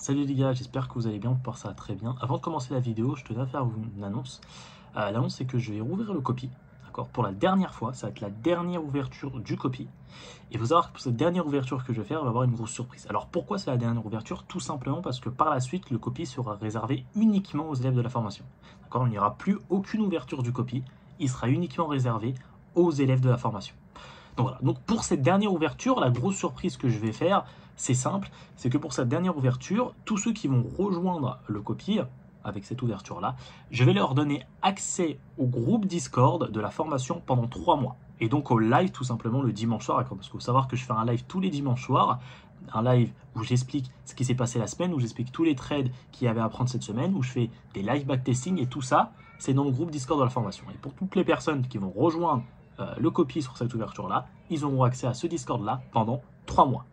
Salut les gars, j'espère que vous allez bien, pour ça très bien. Avant de commencer la vidéo, je tenais à faire une annonce. L'annonce c'est que je vais rouvrir le copy, d'accord, pour la dernière fois, ça va être la dernière ouverture du copy. Et il faut savoir que pour cette dernière ouverture que je vais faire, il va y avoir une grosse surprise. Alors pourquoi c'est la dernière ouverture? Tout simplement parce que par la suite, le copy sera réservé uniquement aux élèves de la formation. D'accord, il n'y aura plus aucune ouverture du copy, il sera uniquement réservé aux élèves de la formation. Donc voilà, donc pour cette dernière ouverture, la grosse surprise que je vais faire, c'est simple, c'est que pour cette dernière ouverture, tous ceux qui vont rejoindre le copy, avec cette ouverture-là, je vais leur donner accès au groupe Discord de la formation pendant 3 mois. Et donc au live tout simplement le dimanche soir, parce qu'il faut savoir que je fais un live tous les dimanches soirs, un live où j'explique ce qui s'est passé la semaine, où j'explique tous les trades qu'il y avait à prendre cette semaine, où je fais des live backtesting et tout ça, c'est dans le groupe Discord de la formation. Et pour toutes les personnes qui vont rejoindre le copy sur cette ouverture-là, ils auront accès à ce Discord-là pendant 3 mois.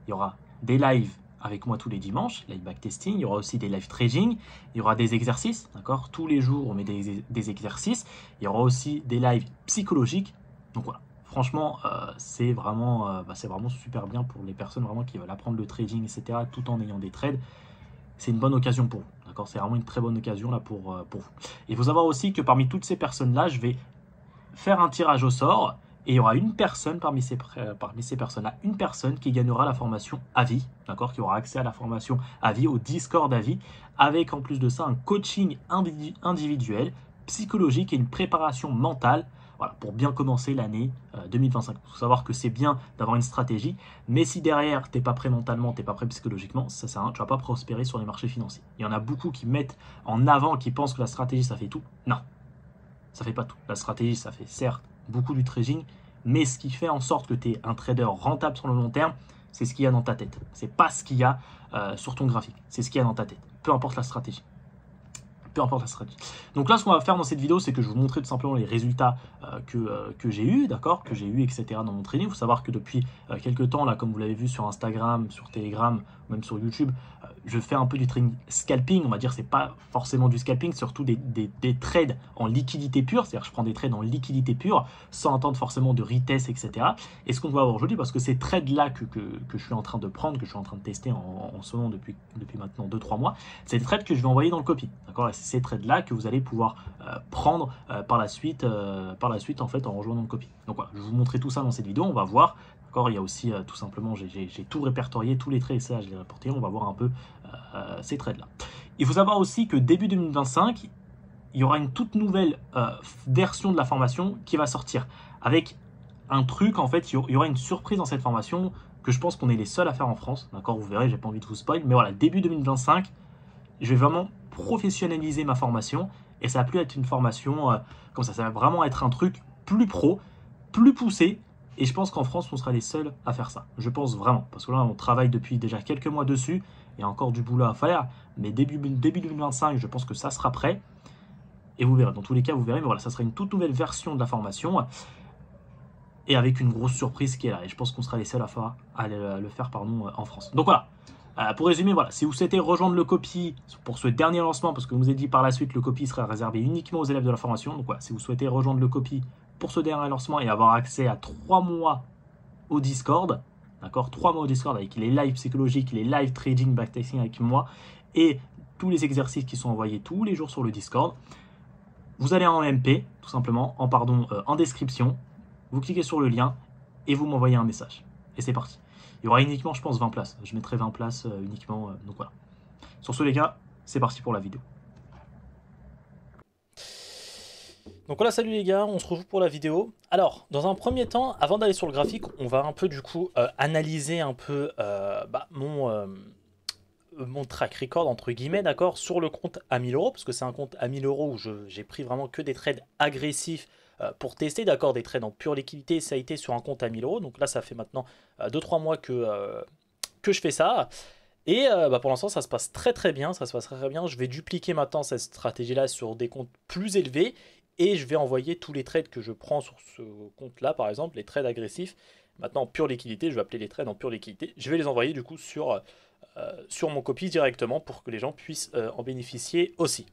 Il y aura des lives avec moi tous les dimanches, live backtesting, il y aura aussi des live trading, il y aura des exercices, d'accord? Tous les jours, on met des exercices. Il y aura aussi des lives psychologiques. Donc voilà, franchement, c'est vraiment super bien pour les personnes vraiment qui veulent apprendre le trading, etc., tout en ayant des trades. C'est une bonne occasion pour vous, d'accord? C'est vraiment une très bonne occasion là pour vous. Il faut savoir aussi que parmi toutes ces personnes-là, je vais faire un tirage au sort et il y aura une personne parmi ces personnes-là, une personne qui gagnera la formation à vie, d'accord, qui aura accès à la formation à vie, au Discord à vie, avec en plus de ça un coaching individuel, psychologique et une préparation mentale, voilà, pour bien commencer l'année 2025. Il faut savoir que c'est bien d'avoir une stratégie, mais si derrière tu n'es pas prêt mentalement, tu n'es pas prêt psychologiquement, ça sert à rien, tu ne vas pas prospérer sur les marchés financiers. Il y en a beaucoup qui mettent en avant, qui pensent que la stratégie ça fait tout. Non, ça fait pas tout. La stratégie, ça fait certes beaucoup du trading, mais ce qui fait en sorte que tu es un trader rentable sur le long terme, c'est ce qu'il y a dans ta tête. C'est pas ce qu'il y a sur ton graphique, c'est ce qu'il y a dans ta tête. Peu importe la stratégie. Peu importe la stratégie. Donc là, ce qu'on va faire dans cette vidéo, c'est que je vais vous montrer tout simplement les résultats que j'ai eu, d'accord, que j'ai eu, etc. dans mon trading. Il faut savoir que depuis quelques temps, là, comme vous l'avez vu sur Instagram, sur Telegram, même sur YouTube, je fais un peu du trading scalping. On va dire, c'est pas forcément du scalping, surtout des trades en liquidité pure. C'est-à-dire, je prends des trades en liquidité pure, sans attendre forcément de retest, etc. Et ce qu'on va voir aujourd'hui, parce que ces trades-là que je suis en train de prendre, que je suis en train de tester en ce moment depuis maintenant 2-3 mois, c'est des trades que je vais envoyer dans le copy, d'accord. Et c'est ces trades-là que vous allez pouvoir prendre par la suite en fait en rejoignant le copy. Donc voilà, je vais vous montrer tout ça dans cette vidéo. On va voir. D'accord, il y a aussi tout simplement, j'ai tout répertorié, tous les trades, ça je les répertorié. On va voir un peu ces trades-là. Il faut savoir aussi que début 2025, il y aura une toute nouvelle version de la formation qui va sortir avec un truc, en fait, il y aura une surprise dans cette formation que je pense qu'on est les seuls à faire en France. D'accord, vous verrez, j'ai pas envie de vous spoil, mais voilà, début 2025, je vais vraiment professionnaliser ma formation et ça va plus être une formation comme ça va vraiment être un truc plus pro, plus poussé. Et je pense qu'en France, on sera les seuls à faire ça. Je pense vraiment. Parce que là, on travaille depuis déjà quelques mois dessus. Il y a encore du boulot à faire. Mais début 2025, je pense que ça sera prêt. Et vous verrez. Dans tous les cas, vous verrez. Mais voilà, ça sera une toute nouvelle version de la formation. Et avec une grosse surprise qui est là. Et je pense qu'on sera les seuls à le faire en France. Donc voilà. Pour résumer, voilà, si vous souhaitez rejoindre le copy pour ce dernier lancement, parce que je vous ai dit par la suite, le copy sera réservé uniquement aux élèves de la formation. Donc voilà, si vous souhaitez rejoindre le copy pour ce dernier lancement et avoir accès à 3 mois au Discord, d'accord, 3 mois au Discord avec les lives psychologiques, les live trading, backtesting avec moi et tous les exercices qui sont envoyés tous les jours sur le Discord, vous allez en MP, tout simplement, en description, vous cliquez sur le lien et vous m'envoyez un message. Et c'est parti. Il y aura uniquement, je pense, 20 places. Je mettrai 20 places uniquement. Donc voilà. Sur ce, les gars, c'est parti pour la vidéo. Donc voilà, salut les gars, on se retrouve pour la vidéo. Alors, dans un premier temps, avant d'aller sur le graphique, on va un peu du coup analyser un peu mon track record entre guillemets, d'accord, sur le compte à 1000 euros, parce que c'est un compte à 1000 euros où j'ai pris vraiment que des trades agressifs pour tester, d'accord, des trades en pure liquidité. Ça a été sur un compte à 1000 euros. Donc là, ça fait maintenant 2-3 mois que je fais ça. Et pour l'instant, ça se passe très très bien. Ça se passe très très bien. Je vais dupliquer maintenant cette stratégie-là sur des comptes plus élevés. Et je vais envoyer tous les trades que je prends sur ce compte-là, par exemple, les trades agressifs. Maintenant, en pure liquidité, je vais appeler les trades en pure liquidité. Je vais les envoyer du coup sur mon copy directement pour que les gens puissent en bénéficier aussi.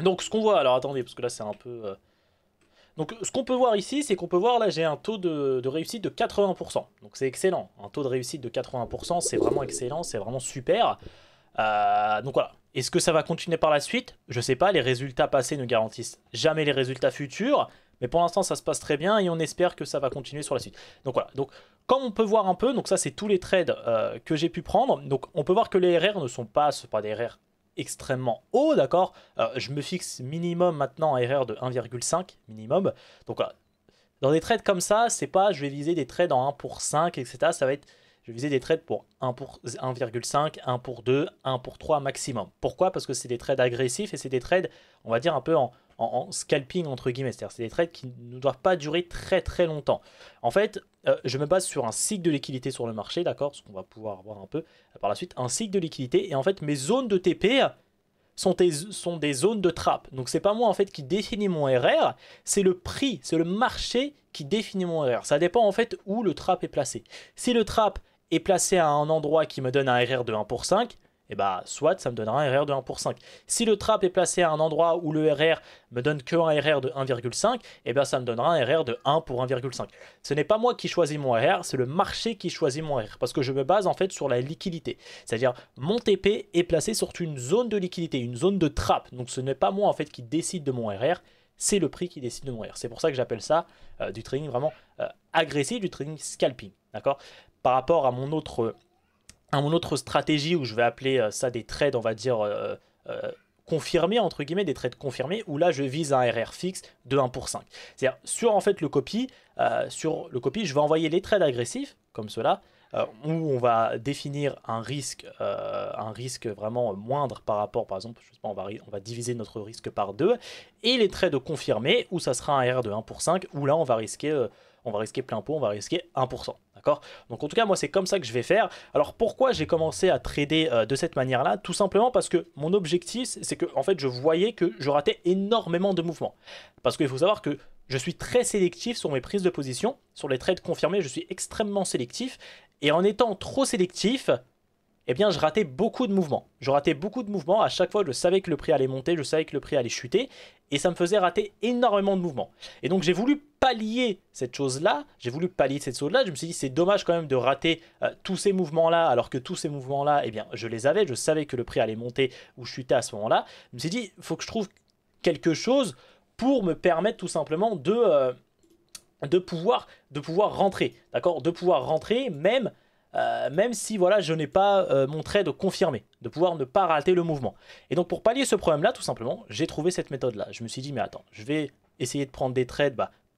Donc ce qu'on voit, alors attendez, parce que là c'est un peu... Donc ce qu'on peut voir ici, c'est qu'on peut voir là j'ai un taux de réussite de 80%. Donc c'est excellent. Un taux de réussite de 80%, c'est vraiment excellent, c'est vraiment super. Donc voilà. Est-ce que ça va continuer par la suite? Je sais pas, les résultats passés ne garantissent jamais les résultats futurs. Mais pour l'instant, ça se passe très bien et on espère que ça va continuer sur la suite. Donc voilà. Donc, comme on peut voir un peu, donc ça, c'est tous les trades que j'ai pu prendre. Donc, on peut voir que les RR ne sont pas, c'est pas des RR extrêmement hauts, d'accord. Je me fixe minimum maintenant un RR de 1,5 minimum. Donc voilà. Dans des trades comme ça, c'est pas, je vais viser des trades en 1 pour 5, etc. Ça va être, je vais viser des trades pour 1 pour 1,5, 1 pour 2, 1 pour 3 maximum. Pourquoi? Parce que c'est des trades agressifs et c'est des trades, on va dire, un peu en scalping, entre guillemets. C'est-à-dire, c'est des trades qui ne doivent pas durer très très longtemps. En fait, je me base sur un cycle de liquidité sur le marché, d'accord? Ce qu'on va pouvoir voir un peu par la suite. Un cycle de liquidité. Et en fait, mes zones de TP sont des zones de trappe. Donc c'est pas moi en fait qui définit mon RR, c'est le prix, c'est le marché qui définit mon RR. Ça dépend en fait où le trap est placé. Si le trap est placé à un endroit qui me donne un RR de 1 pour 5, et bah soit ça me donnera un RR de 1 pour 5. Si le trap est placé à un endroit où le RR me donne que un RR de 1,5, et bien ça me donnera un RR de 1 pour 1,5. Ce n'est pas moi qui choisis mon RR, c'est le marché qui choisit mon RR, parce que je me base en fait sur la liquidité. C'est-à-dire mon TP est placé sur une zone de liquidité, une zone de trap. Donc ce n'est pas moi en fait qui décide de mon RR, c'est le prix qui décide de mon RR. C'est pour ça que j'appelle ça du trading vraiment agressif, du trading scalping. D'accord? Par rapport à mon autre stratégie où je vais appeler ça des trades, on va dire, confirmés, entre guillemets, des trades confirmés, où là je vise un RR fixe de 1 pour 5. C'est-à-dire sur en fait le copy, je vais envoyer les trades agressifs, comme cela, où on va définir un risque vraiment moindre par rapport, par exemple, je sais pas, on va diviser notre risque par 2, et les trades confirmés, où ça sera un RR de 1 pour 5, où là on va risquer plein pot, on va risquer 1%. D'accord? Donc en tout cas, moi c'est comme ça que je vais faire. Alors pourquoi j'ai commencé à trader de cette manière-là? Tout simplement parce que mon objectif, c'est que en fait, je voyais que je ratais énormément de mouvements. Parce qu'il faut savoir que je suis très sélectif sur mes prises de position. Sur les trades confirmés, je suis extrêmement sélectif. Et en étant trop sélectif, eh bien, je ratais beaucoup de mouvements. Je ratais beaucoup de mouvements. À chaque fois, je savais que le prix allait monter, je savais que le prix allait chuter. Et ça me faisait rater énormément de mouvements. Et donc, j'ai voulu pallier cette chose-là. Je me suis dit, c'est dommage quand même de rater tous ces mouvements-là, alors que tous ces mouvements-là, eh bien, je les avais. Je savais que le prix allait monter ou chuter à ce moment-là. Je me suis dit, il faut que je trouve quelque chose pour me permettre tout simplement de pouvoir rentrer. D'accord? De pouvoir rentrer même si voilà, je n'ai pas mon trade confirmé, de pouvoir ne pas rater le mouvement. Et donc pour pallier ce problème-là, tout simplement, j'ai trouvé cette méthode-là. Je me suis dit, mais attends, je vais essayer de prendre des trades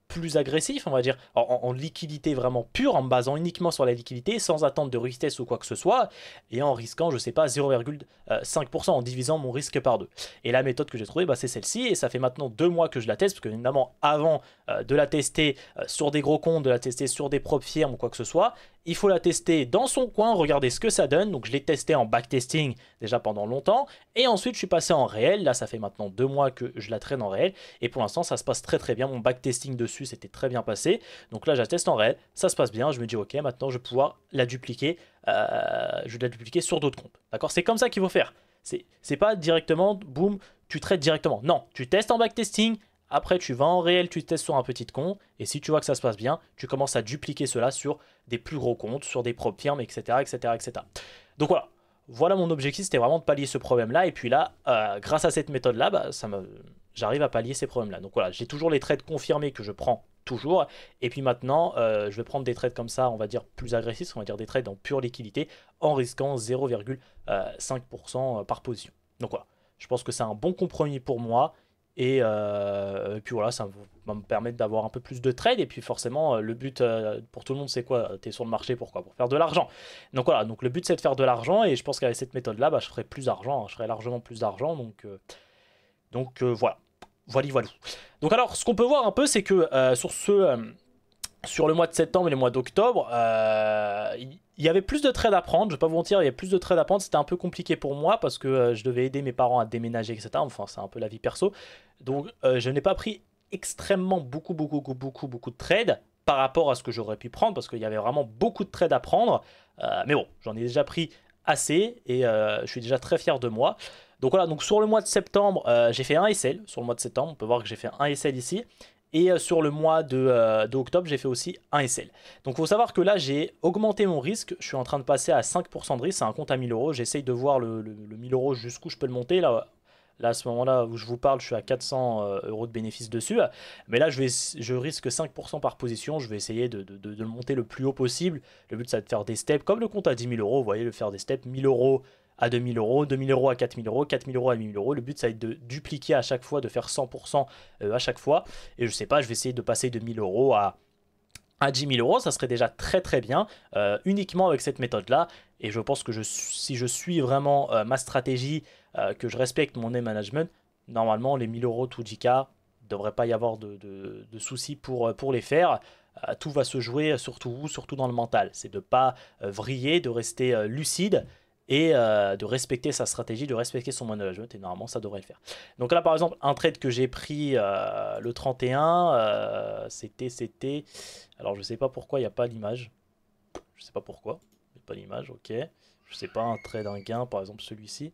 plus agressifs, on va dire, en liquidité vraiment pure, en me basant uniquement sur la liquidité, sans attendre de retest ou quoi que ce soit, et en risquant, je sais pas, 0,5% en divisant mon risque par 2. Et la méthode que j'ai trouvée, c'est celle-ci, et ça fait maintenant 2 mois que je la teste, parce que évidemment, avant de la tester sur des gros comptes, de la tester sur des propres firmes ou quoi que ce soit, il faut la tester dans son coin, regarder ce que ça donne. Donc je l'ai testé en backtesting déjà pendant longtemps. Et ensuite je suis passé en réel. Là ça fait maintenant 2 mois que je la traîne en réel. Et pour l'instant ça se passe très très bien. Mon backtesting dessus s'était très bien passé. Donc là je la teste en réel. Ça se passe bien. Je me dis ok, maintenant je vais pouvoir la dupliquer. Je vais la dupliquer sur d'autres comptes. D'accord? C'est comme ça qu'il faut faire. C'est pas directement, boum, tu traites directement. Non, tu testes en backtesting. Après, tu vas en réel, tu testes sur un petit compte, et si tu vois que ça se passe bien, tu commences à dupliquer cela sur des plus gros comptes, sur des propres firmes, etc. etc., etc. Donc voilà mon objectif, c'était vraiment de pallier ce problème-là, et puis là, grâce à cette méthode-là, j'arrive à pallier ces problèmes-là. Donc voilà, j'ai toujours les trades confirmés que je prends toujours, et puis maintenant, je vais prendre des trades comme ça, on va dire plus agressifs, on va dire des trades en pure liquidité, en risquant 0,5% par position. Donc voilà, je pense que c'est un bon compromis pour moi. Et puis voilà, ça va me permettre d'avoir un peu plus de trade. Et puis forcément, le but pour tout le monde, c'est quoi? Tu es sur le marché, pourquoi? Pour faire de l'argent. Donc voilà, donc le but c'est de faire de l'argent. Et je pense qu'avec cette méthode-là, je ferai plus d'argent. Je ferai largement plus d'argent. Donc voilà. Voilà. Donc alors, ce qu'on peut voir un peu, c'est que sur le mois de septembre et le mois d'octobre, il y avait plus de trades à prendre. Je vais pas vous mentir, il y avait plus de trades à prendre. C'était un peu compliqué pour moi parce que je devais aider mes parents à déménager, etc. Enfin, c'est un peu la vie perso. Donc, je n'ai pas pris extrêmement beaucoup de trades par rapport à ce que j'aurais pu prendre parce qu'il y avait vraiment beaucoup de trades à prendre. Mais bon, j'en ai déjà pris assez et je suis déjà très fier de moi. Donc voilà, donc sur le mois de septembre, j'ai fait un SL sur le mois de septembre. On peut voir que j'ai fait un SL ici. Et sur le mois de octobre, j'ai fait aussi un SL. Donc il faut savoir que là, j'ai augmenté mon risque. Je suis en train de passer à 5% de risque. C'est un compte à 1000 euros. J'essaye de voir le 1000 euros jusqu'où je peux le monter. Là, à ce moment-là où je vous parle, je suis à 400 euros de bénéfice dessus. Mais là, je risque 5% par position. Je vais essayer de le monter le plus haut possible. Le but, c'est de faire des steps comme le compte à 10 000 euros. Vous voyez, de faire des steps 1000 euros à 2000 euros, 2000 euros à 4000 euros, 4000 euros à 8000 euros. Le but, ça va être de dupliquer à chaque fois, de faire 100% à chaque fois. Et je sais pas, je vais essayer de passer de 1000 euros à 10 000 euros. Ça serait déjà très très bien, uniquement avec cette méthode-là. Et je pense que si je suis vraiment ma stratégie, que je respecte mon name management, normalement, les 1000 euros tout 10K, il ne devrait pas y avoir de soucis pour les faire. Tout va se jouer surtout dans le mental. C'est de ne pas vriller, de rester lucide et de respecter sa stratégie, de respecter son management, et normalement ça devrait le faire. Donc là par exemple, un trade que j'ai pris le 31, c'était... Alors je sais pas pourquoi il n'y a pas l'image, je sais pas pourquoi, il n'y a pas l'image, ok. Je sais pas, un trade, un gain, par exemple celui-ci.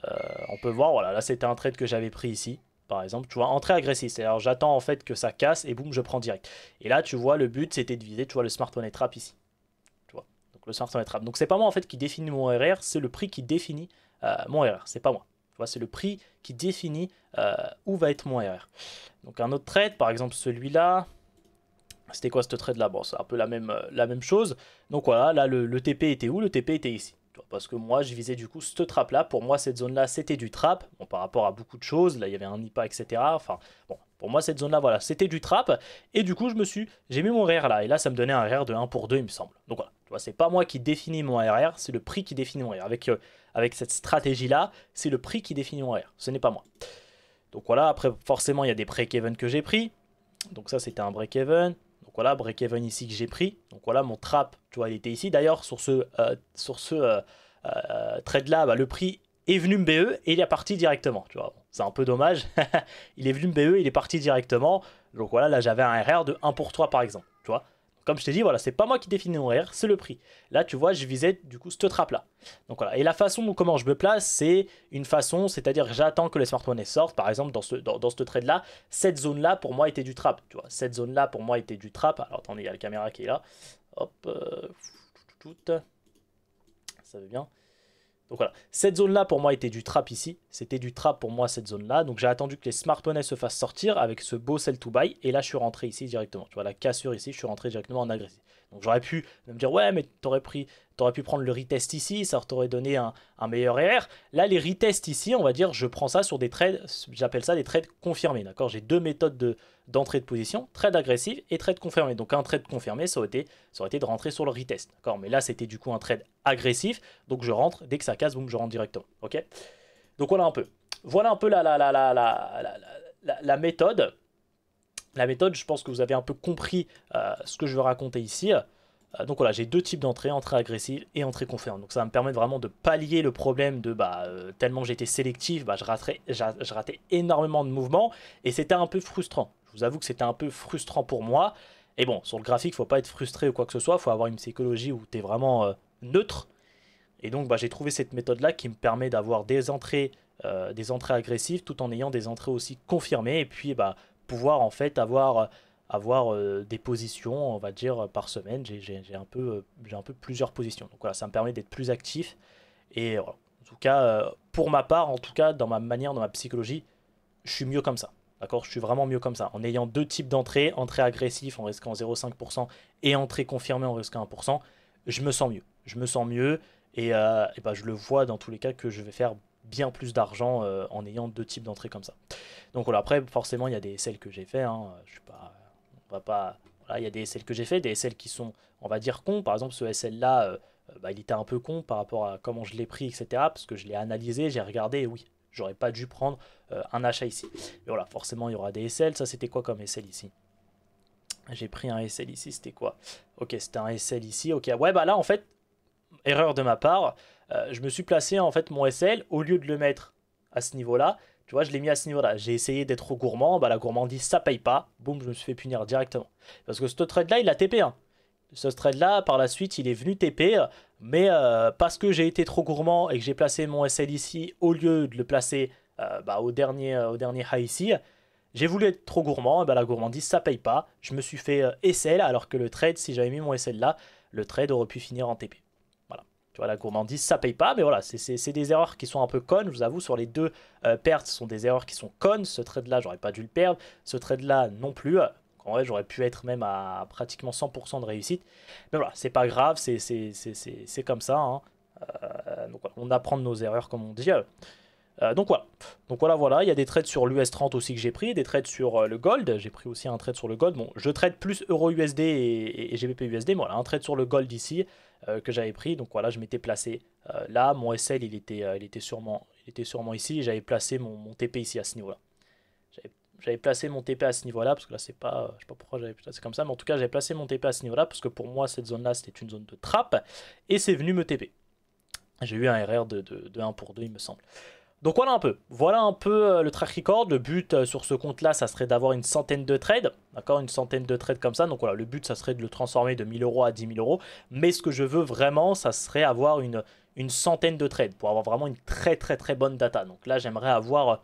On peut voir, voilà, là c'était un trade que j'avais pris ici. Par exemple, tu vois, entrée agressive, c'est-à-dire j'attends en fait que ça casse et boum, je prends direct. Et là tu vois, le but c'était de viser, tu vois, le smart money trap ici. Le smart money trap. Donc c'est pas moi en fait qui définit mon RR, c'est le prix qui définit mon RR. C'est pas moi. Tu vois, c'est le prix qui définit où va être mon RR. Donc un autre trade, par exemple celui-là. C'était quoi ce trade là? Bon, c'est un peu la même chose. Donc voilà, là le TP était où? Le TP était ici. Parce que moi je visais du coup ce trap là. Pour moi cette zone là c'était du trap. Bon, par rapport à beaucoup de choses, là il y avait un IPA etc. Enfin bon, pour moi cette zone là voilà c'était du trap. Et du coup j'ai mis mon RR là. Et là ça me donnait un RR de 1 pour 2 il me semble. Donc voilà, tu vois, c'est pas moi qui définis mon RR, c'est le prix qui définit mon RR. Avec cette stratégie là, c'est le prix qui définit mon RR. Ce n'est pas moi. Donc voilà, après forcément il y a des break-even que j'ai pris. Donc ça c'était un break-even. Donc voilà, break-even ici que j'ai pris. Donc voilà, mon trap, tu vois, il était ici. D'ailleurs, sur ce trade-là, bah, le prix est venu me BE et il est parti directement. Tu vois, c'est un peu dommage. Il est venu me BE, il est parti directement. Donc voilà, là j'avais un RR de 1 pour 3 par exemple. Tu vois. Comme je t'ai dit, voilà, c'est pas moi qui définis mon RR, c'est le prix. Là, tu vois, je visais du coup ce trap-là. Donc voilà. Et la façon dont comment je me place, c'est une façon, c'est-à-dire que j'attends que les smart money sortent. Par exemple, dans ce trade-là, cette zone-là, pour moi, était du trap. Tu vois, cette zone-là, pour moi, était du trap. Alors, attendez, il y a la caméra qui est là. Hop. Ça va bien. Donc voilà, cette zone-là pour moi était du trap ici. C'était du trap pour moi cette zone-là. Donc j'ai attendu que les smart money se fassent sortir avec ce beau sell to buy. Et là je suis rentré ici directement. Tu vois la cassure ici, je suis rentré directement en agressif. Donc j'aurais pu me dire ouais mais t'aurais pu prendre le retest ici, ça t'aurait donné un meilleur RR. Là les retests ici, on va dire je prends ça sur des trades, j'appelle ça des trades confirmés. D'accord, j'ai deux méthodes d'entrée de position, trade agressif et trade confirmé. Donc un trade confirmé ça aurait été de rentrer sur le retest. D'accord, mais là c'était du coup un trade agressif. Donc je rentre, dès que ça casse, boum, je rentre directement. Ok. Donc voilà un peu. Voilà un peu la méthode. La méthode, je pense que vous avez un peu compris ce que je veux raconter ici. Donc voilà, j'ai deux types d'entrée, entrée agressive et entrée confirmée. Donc ça va me permettre vraiment de pallier le problème de tellement j'étais sélectif, je ratais énormément de mouvements et c'était un peu frustrant. Je vous avoue que c'était un peu frustrant pour moi. Et bon, sur le graphique, il ne faut pas être frustré ou quoi que ce soit, il faut avoir une psychologie où tu es vraiment neutre. Et donc j'ai trouvé cette méthode-là qui me permet d'avoir des entrées agressives tout en ayant des entrées aussi confirmées. Et puis pouvoir en fait avoir des positions, on va dire, par semaine. J'ai un peu plusieurs positions. Donc voilà, ça me permet d'être plus actif. Et voilà. En tout cas, pour ma part, en tout cas, dans ma manière, dans ma psychologie, je suis mieux comme ça. D'accord, je suis vraiment mieux comme ça. En ayant deux types d'entrées, entrée agressif en risquant 0,5% et entrée confirmée en risquant 1%, je me sens mieux. Je me sens mieux et je le vois dans tous les cas que je vais faire bien plus d'argent en ayant deux types d'entrées comme ça. Donc voilà, après forcément il y a des SL que j'ai fait, hein. Je suis pas, on va pas, voilà, il y a des SL que j'ai fait, des SL qui sont, on va dire, cons. Par exemple ce SL là, il était un peu con par rapport à comment je l'ai pris, etc. Parce que je l'ai analysé, j'ai regardé, et oui, j'aurais pas dû prendre un achat ici. Mais voilà, forcément il y aura des SL. Ça c'était quoi comme SL ici? J'ai pris un SL ici, c'était quoi? Ok, c'était un SL ici, ok. Ouais, là en fait, erreur de ma part, je me suis placé en fait mon SL, au lieu de le mettre à ce niveau-là, tu vois, je l'ai mis à ce niveau-là. J'ai essayé d'être trop gourmand, la gourmandise ça paye pas, boum, je me suis fait punir directement. Parce que ce trade-là, il a TP, hein. Ce trade-là, par la suite, il est venu TP, mais parce que j'ai été trop gourmand et que j'ai placé mon SL ici, au lieu de le placer au dernier high ici, J'ai voulu être trop gourmand, et ben la gourmandise ça paye pas. Je me suis fait SL alors que le trade, si j'avais mis mon SL là, le trade aurait pu finir en TP. Voilà. Tu vois, la gourmandise ça paye pas, mais voilà, c'est des erreurs qui sont un peu connes, je vous avoue, sur les deux pertes, ce sont des erreurs qui sont connes. Ce trade là, j'aurais pas dû le perdre, ce trade là non plus. En vrai, j'aurais pu être même à pratiquement 100% de réussite. Mais voilà, c'est pas grave, c'est comme ça. Hein. Donc, voilà, on apprend de nos erreurs, comme on dit. Donc voilà. Donc voilà, il y a des trades sur l'US30 aussi que j'ai pris, des trades sur le Gold. J'ai pris aussi un trade sur le Gold. Bon, je trade plus EURUSD et GBP USD, mais voilà, un trade sur le Gold ici que j'avais pris. Donc voilà, je m'étais placé là. Mon SL, il était sûrement ici. J'avais placé mon TP ici à ce niveau-là. J'avais placé mon TP à ce niveau-là, parce que là, c'est pas, je sais pas pourquoi j'avais placé comme ça, mais en tout cas, j'avais placé mon TP à ce niveau-là, parce que pour moi, cette zone-là, c'était une zone de trappe, et c'est venu me TP. J'ai eu un RR de 1 pour 2, il me semble. Donc voilà un peu le track record. Le but sur ce compte-là, ça serait d'avoir une centaine de trades, d'accord, une centaine de trades comme ça. Donc voilà, le but, ça serait de le transformer de 1000 € à 10 000 €. Mais ce que je veux vraiment, ça serait avoir une centaine de trades, pour avoir vraiment une très bonne data. Donc là, j'aimerais avoir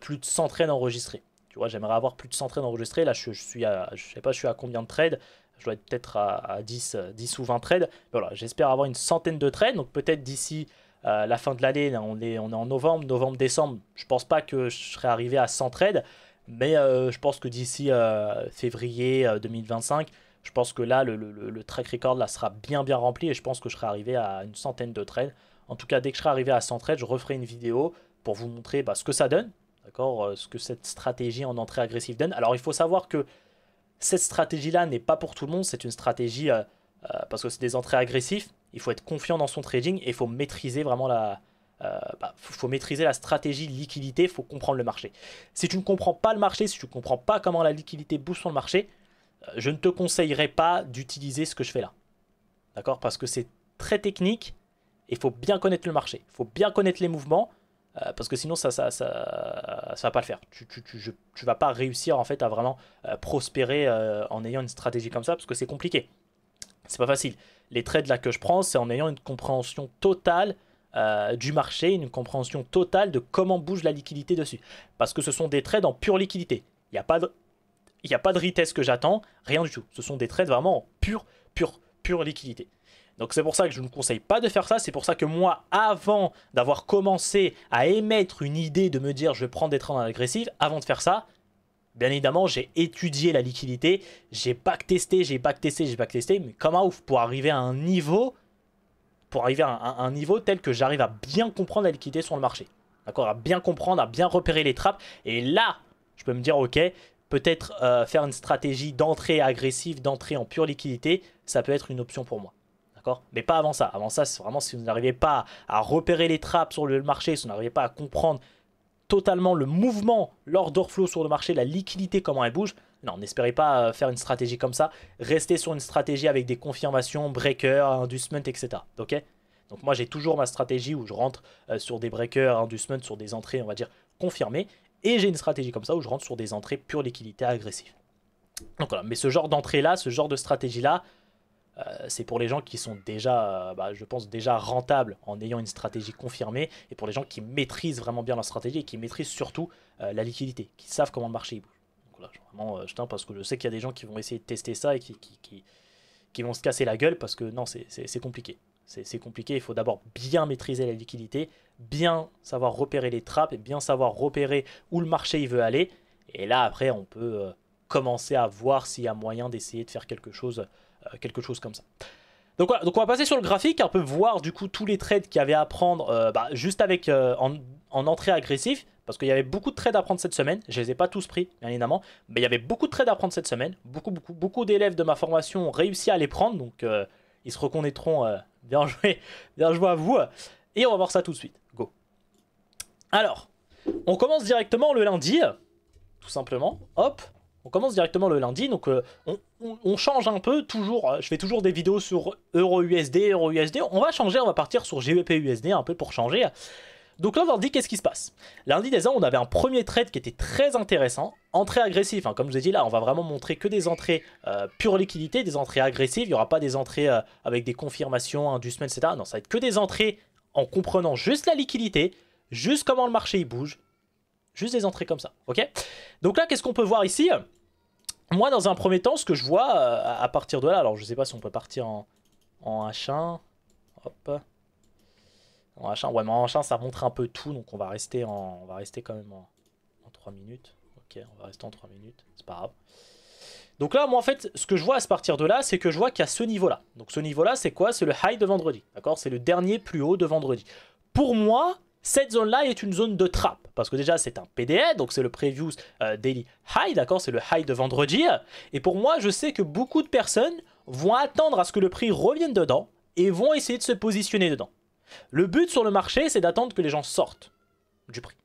plus de 100 trades enregistrés. Tu vois, j'aimerais avoir plus de 100 trades enregistrés. Là, je suis à, je sais pas, je suis à combien de trades. Je dois être peut-être à 10 ou 20 trades. Mais voilà, j'espère avoir une centaine de trades. Donc peut-être d'ici la fin de l'année, on est en novembre, décembre. Je pense pas que je serai arrivé à 100 trades. Mais je pense que d'ici février 2025, je pense que là, le track record là, sera bien rempli. Et je pense que je serai arrivé à une centaine de trades. En tout cas, dès que je serai arrivé à 100 trades, je referai une vidéo pour vous montrer ce que ça donne. D'accord, ce que cette stratégie en entrée agressive donne. Alors il faut savoir que cette stratégie-là n'est pas pour tout le monde. C'est une stratégie parce que c'est des entrées agressives. Il faut être confiant dans son trading et il faut maîtriser vraiment faut maîtriser la stratégie liquidité. Il faut comprendre le marché. Si tu ne comprends pas le marché, si tu ne comprends pas comment la liquidité bouge sur le marché, je ne te conseillerais pas d'utiliser ce que je fais là. D'accord, parce que c'est très technique et il faut bien connaître le marché. Il faut bien connaître les mouvements. Parce que sinon ça va pas le faire. Tu vas pas réussir en fait à vraiment prospérer en ayant une stratégie comme ça, parce que c'est compliqué. C'est pas facile. Les trades là que je prends, c'est en ayant une compréhension totale du marché, une compréhension totale de comment bouge la liquidité dessus. Parce que ce sont des trades en pure liquidité. Il n'y a pas de retest que j'attends, rien du tout. Ce sont des trades vraiment en pure liquidité. Donc c'est pour ça que je ne conseille pas de faire ça. C'est pour ça que moi, avant d'avoir commencé à émettre une idée de me dire je vais prendre des trades en agressif, avant de faire ça, bien évidemment, j'ai étudié la liquidité, j'ai backtesté, mais comme un ouf pour arriver à un niveau, tel que j'arrive à bien comprendre la liquidité sur le marché. D'accord, à bien comprendre, à bien repérer les trappes. Et là, je peux me dire ok, peut-être faire une stratégie d'entrée agressive, d'entrée en pure liquidité, ça peut être une option pour moi. Mais pas avant ça. Avant ça, c'est vraiment si vous n'arrivez pas à repérer les trappes sur le marché, si vous n'arrivez pas à comprendre totalement le mouvement, l'order flow sur le marché, la liquidité, comment elle bouge, non, n'espérez pas faire une stratégie comme ça. Restez sur une stratégie avec des confirmations, breakers, inducement, etc. Ok? Donc moi, j'ai toujours ma stratégie où je rentre sur des breakers, inducement, sur des entrées, on va dire, confirmées. Et j'ai une stratégie comme ça où je rentre sur des entrées pure liquidité agressive. Donc voilà, mais ce genre d'entrée-là, ce genre de stratégie-là, c'est pour les gens qui sont déjà, je pense, déjà rentables en ayant une stratégie confirmée, et pour les gens qui maîtrisent vraiment bien leur stratégie et qui maîtrisent surtout la liquidité, qui savent comment le marché bouge. Donc voilà, vraiment, je tiens parce que je sais qu'il y a des gens qui vont essayer de tester ça et qui vont se casser la gueule parce que non, c'est compliqué. C'est compliqué, il faut d'abord bien maîtriser la liquidité, bien savoir repérer les trappes et bien savoir repérer où le marché il veut aller. Et là, après, on peut commencer à voir s'il y a moyen d'essayer de faire quelque chose comme ça. Donc voilà, donc on va passer sur le graphique, un peu voir du coup tous les trades qu'il y avait à prendre juste avec en entrée agressive, parce qu'il y avait beaucoup de trades à prendre cette semaine. Je les ai pas tous pris, bien évidemment, mais il y avait beaucoup de trades à prendre cette semaine. Beaucoup d'élèves de ma formation ont réussi à les prendre, donc ils se reconnaîtront. Bien joué à vous. Et on va voir ça tout de suite. Go. Alors, on commence directement le lundi, tout simplement. Hop. On commence directement le lundi, donc on change un peu, toujours, je fais toujours des vidéos sur EURUSD, on va changer, on va partir sur GBP-USD un peu pour changer. Donc là, lundi, qu'est-ce qui se passe? Lundi, déjà, on avait un premier trade qui était très intéressant, entrée agressive, hein, comme je vous ai dit là, on va vraiment montrer que des entrées pure liquidité, des entrées agressives, il n'y aura pas des entrées avec des confirmations, inducements, etc. Non, ça va être que des entrées en comprenant juste la liquidité, juste comment le marché il bouge, Juste des entrées comme ça, ok? Donc là, qu'est-ce qu'on peut voir ici? Moi, dans un premier temps, ce que je vois à partir de là, alors je sais pas si on peut partir en H1. Hop. En H1, ouais, mais en H1, ça montre un peu tout, donc on va rester quand même en 3 minutes. Ok, on va rester en 3 minutes, c'est pas grave. Donc là, moi, en fait, ce que je vois à partir de là, c'est que je vois qu'il y a ce niveau-là. Donc ce niveau-là, c'est quoi? C'est le high de vendredi, d'accord? C'est le dernier plus haut de vendredi. Pour moi, cette zone-là est une zone de trap. Parce que déjà, c'est un PDA, donc c'est le Previous Daily High, d'accord? C'est le high de vendredi. Et pour moi, je sais que beaucoup de personnes vont attendre à ce que le prix revienne dedans et vont essayer de se positionner dedans. Le but sur le marché, c'est d'attendre que les gens sortent du prix.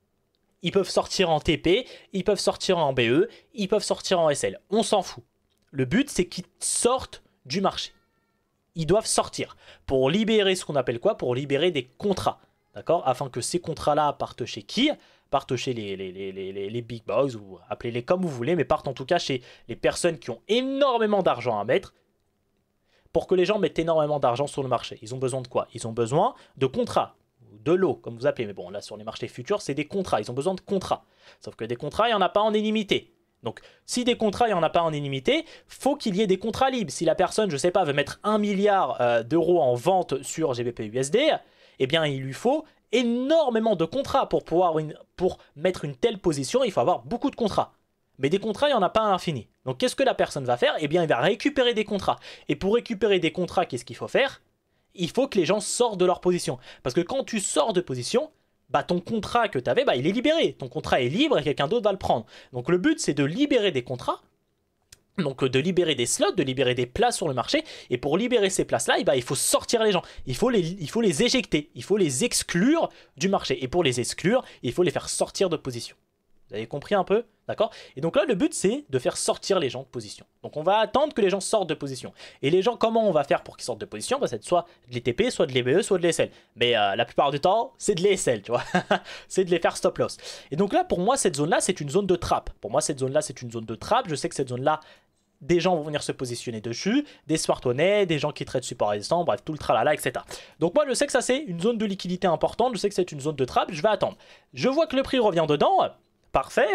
Ils peuvent sortir en TP, ils peuvent sortir en BE, ils peuvent sortir en SL. On s'en fout. Le but, c'est qu'ils sortent du marché. Ils doivent sortir pour libérer ce qu'on appelle quoi? Pour libérer des contrats. D'accord? Afin que ces contrats-là partent chez qui? Partent chez les big boys, ou appelez-les comme vous voulez, mais partent en tout cas chez les personnes qui ont énormément d'argent à mettre. Pour que les gens mettent énormément d'argent sur le marché. Ils ont besoin de quoi? Ils ont besoin de contrats. De l'eau, comme vous appelez. Mais bon, là, sur les marchés futurs, c'est des contrats. Ils ont besoin de contrats. Sauf que des contrats, il n'y en a pas en illimité. Donc, si des contrats, il n'y en a pas en illimité, faut qu'il y ait des contrats libres. Si la personne, je sais pas, veut mettre 1 milliard d'euros en vente sur GBP/USD, eh bien, il lui faut énormément de contrats pour mettre une telle position. Il faut avoir beaucoup de contrats. Mais des contrats, il n'y en a pas à l'infini. Donc, qu'est-ce que la personne va faire? Eh bien, il va récupérer des contrats. Et pour récupérer des contrats, qu'est-ce qu'il faut faire? Il faut que les gens sortent de leur position. Parce que quand tu sors de position, bah ton contrat que tu avais, bah il est libéré. Ton contrat est libre et quelqu'un d'autre va le prendre. Donc le but, c'est de libérer des contrats. Donc de libérer des slots, de libérer des places sur le marché. Et pour libérer ces places-là, eh ben, il faut sortir les gens. Il faut les éjecter. Il faut les exclure du marché. Et pour les exclure, il faut les faire sortir de position. Vous avez compris un peu? D'accord? Et donc là, le but, c'est de faire sortir les gens de position. Donc on va attendre que les gens sortent de position. Et les gens, comment on va faire pour qu'ils sortent de position? Bah, c'est soit de l'ETP, soit de l'EBE, soit de l'ESL. Mais la plupart du temps, c'est de l'ESL, tu vois. C'est de les faire stop loss. Et donc là, pour moi, cette zone-là, c'est une zone de trap. Pour moi, cette zone-là, c'est une zone de trap. Je sais que cette zone-là, des gens vont venir se positionner dessus, des smartphones, des gens qui traitent support résistant, bref, tout le tralala, etc. Donc moi, je sais que ça, c'est une zone de liquidité importante. Je sais que c'est une zone de trap. Je vais attendre. Je vois que le prix revient dedans. Parfait.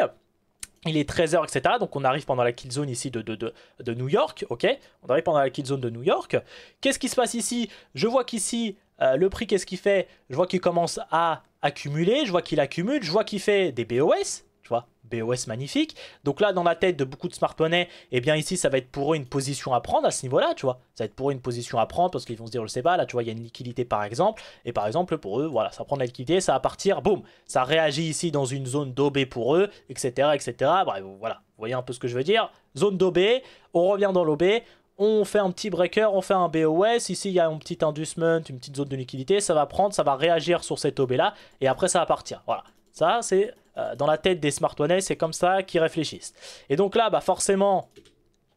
Il est 13h, etc. Donc on arrive pendant la kill zone ici de New York. Ok, on arrive pendant la kill zone de New York. Qu'est-ce qui se passe ici? Je vois qu'ici, le prix, qu'est-ce qu'il fait? Je vois qu'il commence à accumuler. Je vois qu'il accumule. Je vois qu'il fait des BOS. Tu vois, BOS magnifique. Donc là, dans la tête de beaucoup de smart money, eh bien ici, ça va être pour eux une position à prendre à ce niveau-là, tu vois. Ça va être pour eux une position à prendre parce qu'ils vont se dire, je sais pas, là, tu vois, il y a une liquidité par exemple. Et par exemple, pour eux, voilà, ça prend de la liquidité, ça va partir, boum. Ça réagit ici dans une zone d'OB pour eux, etc., etc. Bref, voilà, vous voyez un peu ce que je veux dire. Zone d'OB, on revient dans l'OB. On fait un petit breaker, on fait un BOS. Ici, il y a un petit inducement, une petite zone de liquidité. Ça va prendre, ça va réagir sur cette OB-là. Et après, ça va partir. Voilà. Ça, c'est dans la tête des smart money. C'est comme ça qu'ils réfléchissent. Et donc là, bah forcément,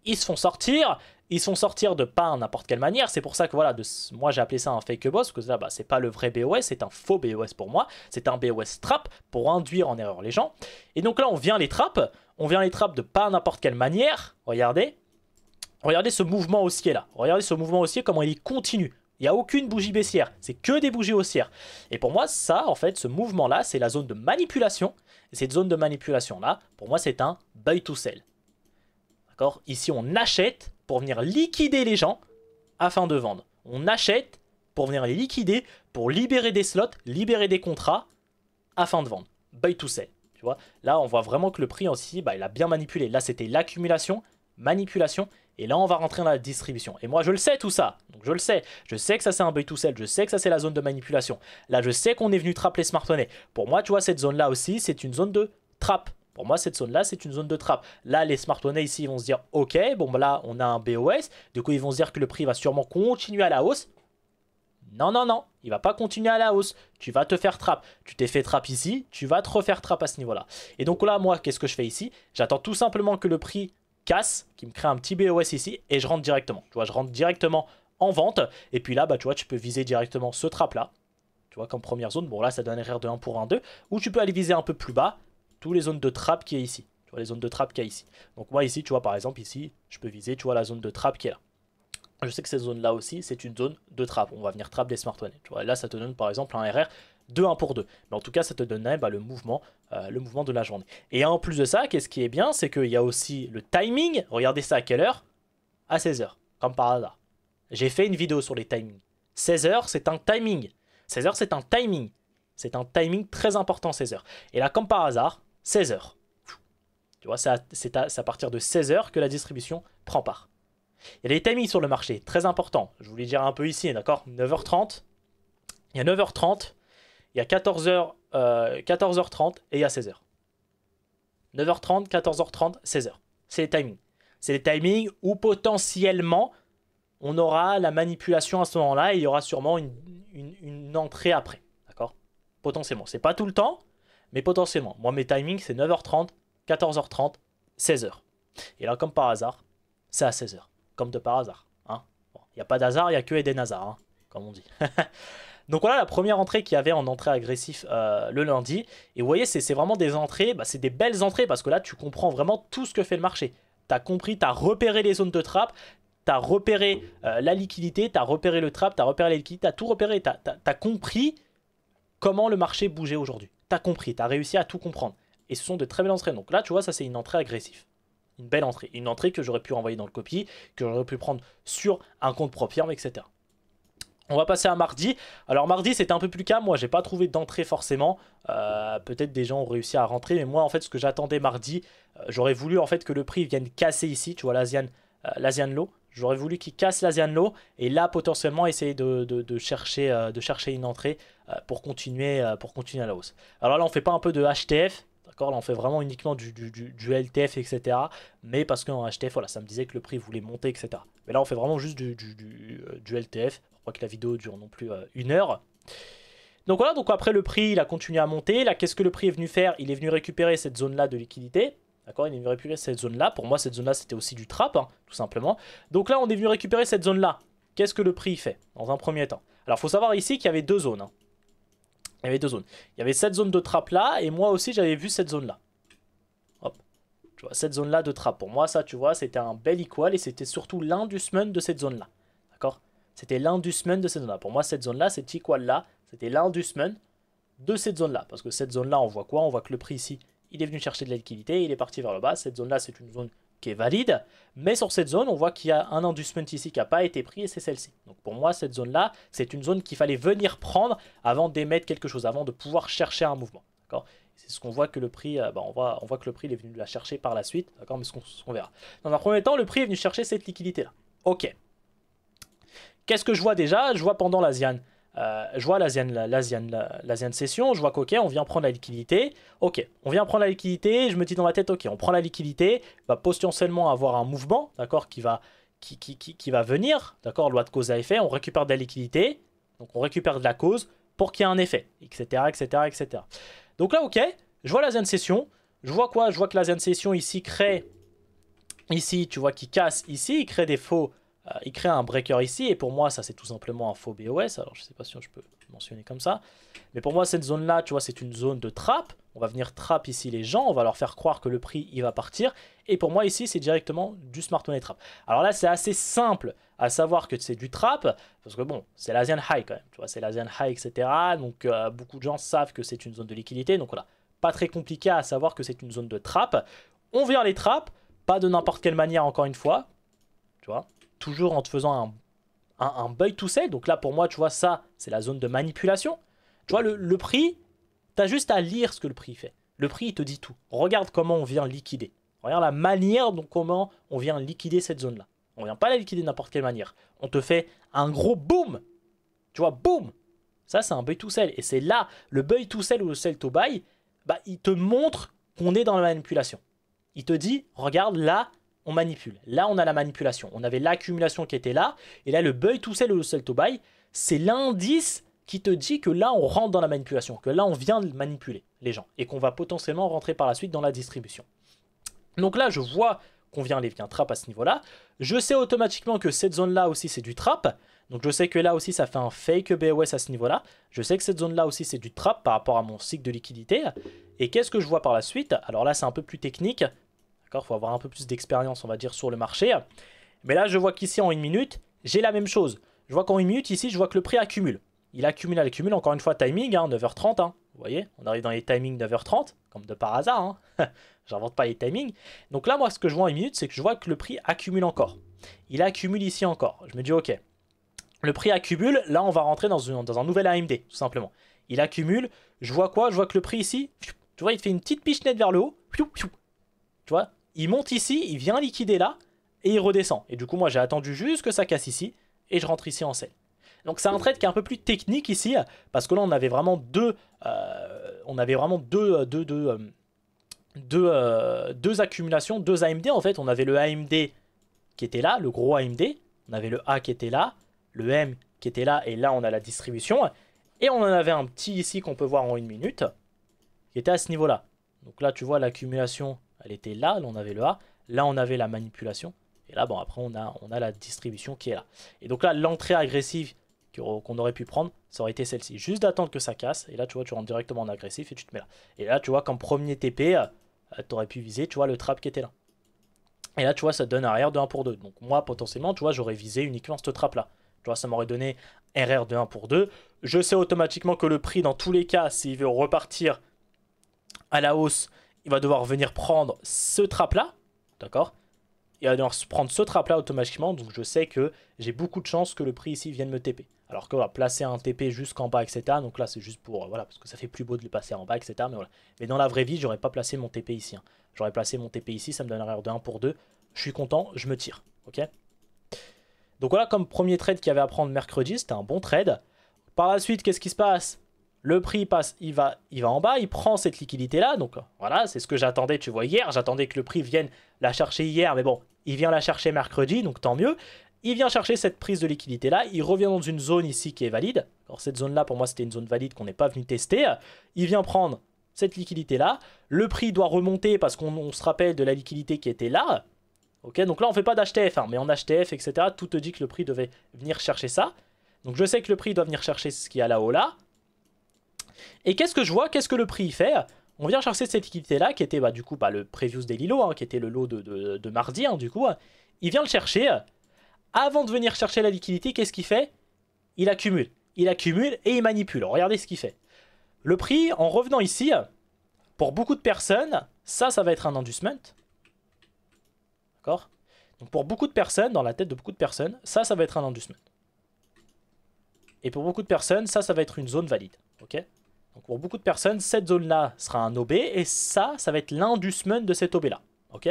ils se font sortir. Ils se font sortir de pas n'importe quelle manière. C'est pour ça que voilà, moi j'ai appelé ça un fake boss. Parce que là, bah, c'est pas le vrai BOS. C'est un faux BOS pour moi. C'est un BOS trap pour induire en erreur les gens. Et donc là, on vient les trap. On vient les trap de pas n'importe quelle manière. Regardez. Regardez ce mouvement haussier là. Regardez ce mouvement haussier, comment il est continu. Il n'y a aucune bougie baissière. C'est que des bougies haussières. Et pour moi, ça, en fait, ce mouvement-là, c'est la zone de manipulation. Et cette zone de manipulation-là, pour moi, c'est un buy to sell. D'accord? Ici, on achète pour venir liquider les gens afin de vendre. On achète pour venir les liquider, pour libérer des slots, libérer des contrats afin de vendre. Buy to sell. Tu vois? Là, on voit vraiment que le prix aussi, bah, il a bien manipulé. Là, c'était l'accumulation, manipulation. Et là, on va rentrer dans la distribution. Et moi, je le sais tout ça. Donc, je le sais. Je sais que ça, c'est un buy to sell. Je sais que ça, c'est la zone de manipulation. Là, je sais qu'on est venu trap les smart money. Pour moi, tu vois, cette zone-là aussi, c'est une zone de trap. Pour moi, cette zone-là, c'est une zone de trap. Là, les smart money ici, ils vont se dire, OK, bon, bah là, on a un BOS. Du coup, ils vont se dire que le prix va sûrement continuer à la hausse. Non, non, non. Il va pas continuer à la hausse. Tu vas te faire trap. Tu t'es fait trap ici. Tu vas te refaire trap à ce niveau-là. Et donc là, moi, qu'est-ce que je fais ici? J'attends tout simplement que le prix casse, qui me crée un petit BOS ici, et je rentre directement. Tu vois, je rentre directement en vente, et puis là, bah, tu vois, tu peux viser directement ce trap-là, tu vois, comme première zone. Bon, là, ça donne un RR de 1 pour 1, 2, ou tu peux aller viser un peu plus bas, tous les zones de trap qui est ici. Tu vois, les zones de trap qu'il y a ici. Donc moi, ici, tu vois, par exemple, ici, je peux viser, tu vois, la zone de trap qui est là. Je sais que cette zone-là aussi, c'est une zone de trap. On va venir trap des smart money. Tu vois, là, ça te donne, par exemple, un RR de 1 pour 2. Mais en tout cas, ça te donnait le mouvement de la journée. Et en plus de ça, qu'est-ce qui est bien, c'est qu'il y a aussi le timing. Regardez ça à quelle heure? À 16 h, comme par hasard. J'ai fait une vidéo sur les timings. 16 h, c'est un timing. 16 h, c'est un timing. C'est un timing très important, 16 h. Et là, comme par hasard, 16 h. Tu vois, c'est à partir de 16 h que la distribution prend part. Il y a des timings sur le marché, très important. Je vous les dirai un peu ici, d'accord? 9h30. Il y a 9h30, il y a 14h30 et il y a 16h. 9h30, 14h30, 16h. C'est les timings. C'est les timings où potentiellement on aura la manipulation à ce moment-là et il y aura sûrement une entrée après. D'accord? Potentiellement. C'est pas tout le temps, mais potentiellement. Moi, mes timings, c'est 9h30, 14h30, 16h. Et là, comme par hasard, c'est à 16h. Comme de par hasard. Hein? Bon, il n'y a pas d'hasard, il n'y a que Eden Hazard, hein, comme on dit. Donc voilà la première entrée qu'il y avait en entrée agressif le lundi. Et vous voyez, c'est vraiment des entrées, c'est des belles entrées parce que là, tu comprends vraiment tout ce que fait le marché. Tu as compris, tu as repéré les zones de trap, tu as repéré la liquidité, tu as repéré le trap, tu as repéré la liquidité, tu as tout repéré. Tu as compris comment le marché bougeait aujourd'hui. Tu as compris, tu as réussi à tout comprendre. Et ce sont de très belles entrées. Donc là, tu vois, ça c'est une entrée agressive. Une belle entrée. Une entrée que j'aurais pu renvoyer dans le copy, que j'aurais pu prendre sur un compte propre firme, etc. On va passer à mardi. Alors mardi, c'était un peu plus calme. Moi, j'ai pas trouvé d'entrée forcément. Peut-être des gens ont réussi à rentrer. Mais moi, en fait, ce que j'attendais mardi, j'aurais voulu en fait que le prix vienne casser ici. Tu vois, l'Asian Low. J'aurais voulu qu'il casse l'Asian Low. Et là, potentiellement, essayer de chercher une entrée pour continuer à la hausse. Alors là, on fait pas un peu de HTF. Là, on fait vraiment uniquement du LTF, etc. Mais parce qu'en HTF, voilà, ça me disait que le prix voulait monter, etc. Mais là, on fait vraiment juste du LTF. Je crois que la vidéo dure non plus 1 heure. Donc voilà, donc après le prix, il a continué à monter. Là, qu'est-ce que le prix est venu faire? Il est venu récupérer cette zone-là de liquidité. D'accord, il est venu récupérer cette zone-là. Pour moi, cette zone-là, c'était aussi du trap, hein, tout simplement. Donc là, on est venu récupérer cette zone-là. Qu'est-ce que le prix fait dans un premier temps? Alors, il faut savoir ici qu'il y avait deux zones. Hein. Il y avait deux zones. Il y avait cette zone de trap là, et moi aussi j'avais vu cette zone là. Hop. Tu vois, cette zone là de trap. Pour moi, ça, tu vois, c'était un bel equal, et c'était surtout l'inducement de cette zone là. D'accord? C'était l'inducement de cette zone là. Pour moi, cette zone là, cet equal là, c'était l'inducement de cette zone là. Parce que cette zone là, on voit quoi? On voit que le prix ici, il est venu chercher de la liquidité, il est parti vers le bas. Cette zone là, c'est une zone qui est valide, mais sur cette zone, on voit qu'il y a un inducement ici qui n'a pas été pris, et c'est celle-ci. Donc pour moi, cette zone-là, c'est une zone qu'il fallait venir prendre avant d'émettre quelque chose, avant de pouvoir chercher un mouvement. C'est ce qu'on voit que le prix, on voit que le prix il est venu la chercher par la suite, d'accord, mais ce qu'on verra. Dans un premier temps, le prix est venu chercher cette liquidité-là. Ok. Qu'est-ce que je vois déjà? Je vois pendant l'Asian. Je vois l'Asian session, je vois qu'ok, on vient prendre la liquidité. Ok, on vient prendre la liquidité, je me dis dans ma tête, ok, on prend la liquidité, va potentiellement avoir un mouvement, d'accord, qui va venir, d'accord, loi de cause à effet, on récupère de la liquidité, donc on récupère de la cause pour qu'il y ait un effet, etc., etc., etc. Donc là, ok, je vois l'Asian session, je vois quoi? Je vois que l'Asian session ici crée, ici, tu vois, qui casse ici, il crée des faux. Il crée un breaker ici, et pour moi, ça c'est tout simplement un faux BOS. Alors je sais pas si je peux mentionner comme ça, mais pour moi, cette zone-là, tu vois, c'est une zone de trap. On va venir trap ici les gens, on va leur faire croire que le prix il va partir, et pour moi, ici, c'est directement du smart money trap. Alors là, c'est assez simple à savoir que c'est du trap, parce que bon, c'est l'Asian High quand même, tu vois, c'est l'Asian High, etc. Donc beaucoup de gens savent que c'est une zone de liquidité, donc voilà, pas très compliqué à savoir que c'est une zone de trap. On vient les trap, pas de n'importe quelle manière, encore une fois, tu vois. Toujours en te faisant un buy to sell. Donc là, pour moi, tu vois, ça, c'est la zone de manipulation. Tu vois, le prix, tu as juste à lire ce que le prix fait. Le prix, il te dit tout. Regarde comment on vient liquider. Regarde la manière dont comment on vient liquider cette zone-là. On ne vient pas la liquider de n'importe quelle manière. On te fait un gros boom. Tu vois, boom. Ça, c'est un buy to sell. Et c'est là, le buy to sell ou le sell to buy, il te montre qu'on est dans la manipulation. Il te dit, regarde là, on manipule. Là, on a la manipulation. On avait l'accumulation qui était là. Et là, le buy to sell ou le sell to buy, c'est l'indice qui te dit que là, on rentre dans la manipulation. Que là, on vient de manipuler les gens. Et qu'on va potentiellement rentrer par la suite dans la distribution. Donc là, je vois qu'on vient trap à ce niveau-là. Je sais automatiquement que cette zone-là aussi, c'est du trap. Donc je sais que là aussi, ça fait un fake BOS à ce niveau-là. Je sais que cette zone-là aussi, c'est du trap par rapport à mon cycle de liquidité. Et qu'est-ce que je vois par la suite? Alors là, c'est un peu plus technique. Il faut avoir un peu plus d'expérience, on va dire, sur le marché. Mais là, je vois qu'ici, en 1 minute, j'ai la même chose. Je vois qu'en 1 minute, ici, je vois que le prix accumule. Il accumule, elle accumule. Encore une fois, timing, hein, 9h30. Hein. Vous voyez, on arrive dans les timings 9h30, comme de par hasard. Hein. J'invente pas les timings. Donc là, moi, ce que je vois en une minute, c'est que je vois que le prix accumule encore. Il accumule ici encore. Je me dis, ok. Le prix accumule. Là, on va rentrer dans un nouvel AMD, tout simplement. Il accumule. Je vois quoi? Je vois que le prix ici, tu vois, il fait une petite pichenette vers le haut. Tu vois, il monte ici, il vient liquider là, et il redescend. Et du coup, moi, j'ai attendu juste que ça casse ici, et je rentre ici en sell. Donc c'est un trade qui est un peu plus technique ici, parce que là, on avait vraiment deux accumulations, deux AMD en fait. On avait le AMD qui était là, le gros AMD. On avait le A qui était là, le M qui était là, et là, on a la distribution. Et on en avait un petit ici qu'on peut voir en une minute, qui était à ce niveau-là. Donc là, tu vois, l'accumulation, elle était là. Là, on avait le A. Là, on avait la manipulation. Et là, bon, après, on a la distribution qui est là. Et donc là, l'entrée agressive qu'on aurait pu prendre, ça aurait été celle-ci. Juste d'attendre que ça casse. Et là, tu vois, tu rentres directement en agressif et tu te mets là. Et là, tu vois, comme premier TP, tu aurais pu viser, tu vois, le trap qui était là. Et là, tu vois, ça te donne un RR de 1 pour 2. Donc moi, potentiellement, tu vois, j'aurais visé uniquement ce trap-là. Tu vois, ça m'aurait donné RR de 1 pour 2. Je sais automatiquement que le prix, dans tous les cas, s'il veut repartir à la hausse, il va devoir venir prendre ce trap-là. D'accord? Il va devoir prendre ce trap-là automatiquement. Donc je sais que j'ai beaucoup de chances que le prix ici vienne me TP. Alors que voilà, placer un TP jusqu'en bas, etc. Donc là, c'est juste pour, voilà, parce que ça fait plus beau de le passer en bas, etc. Mais voilà. Mais dans la vraie vie, j'aurais pas placé mon TP ici. Hein. J'aurais placé mon TP ici, ça me donne un RR de 1 pour 2. Je suis content, je me tire. Ok? Donc voilà, comme premier trade qu'il y avait à prendre mercredi, c'était un bon trade. Par la suite, qu'est-ce qui se passe? Le prix passe, il va en bas, il prend cette liquidité-là. Donc voilà, c'est ce que j'attendais, tu vois, hier. J'attendais que le prix vienne la chercher hier, mais bon, il vient la chercher mercredi, donc tant mieux. Il vient chercher cette prise de liquidité-là. Il revient dans une zone ici qui est valide. Alors cette zone-là, pour moi, c'était une zone valide qu'on n'est pas venu tester. Il vient prendre cette liquidité-là. Le prix doit remonter parce qu'on se rappelle de la liquidité qui était là. Ok, donc là, on ne fait pas d'HTF, hein, mais en HTF, etc., tout te dit que le prix devait venir chercher ça. Donc je sais que le prix doit venir chercher ce qu'il y a là-haut là. Et qu'est-ce que je vois? Qu'est-ce que le prix fait? On vient chercher cette liquidité-là, qui était du coup le previous daily low, hein, qui était le lot de mardi, hein, du coup. Il vient le chercher. Avant de venir chercher la liquidité, qu'est-ce qu'il fait? Il accumule. Il accumule et il manipule. Regardez ce qu'il fait. Le prix, en revenant ici, pour beaucoup de personnes, ça va être un inducement. D'accord? Donc pour beaucoup de personnes, dans la tête de beaucoup de personnes, ça va être un inducement. Et pour beaucoup de personnes, ça va être une zone valide. Ok? Donc pour beaucoup de personnes, cette zone-là sera un OB et ça va être l'inducement de cet OB-là. Ok?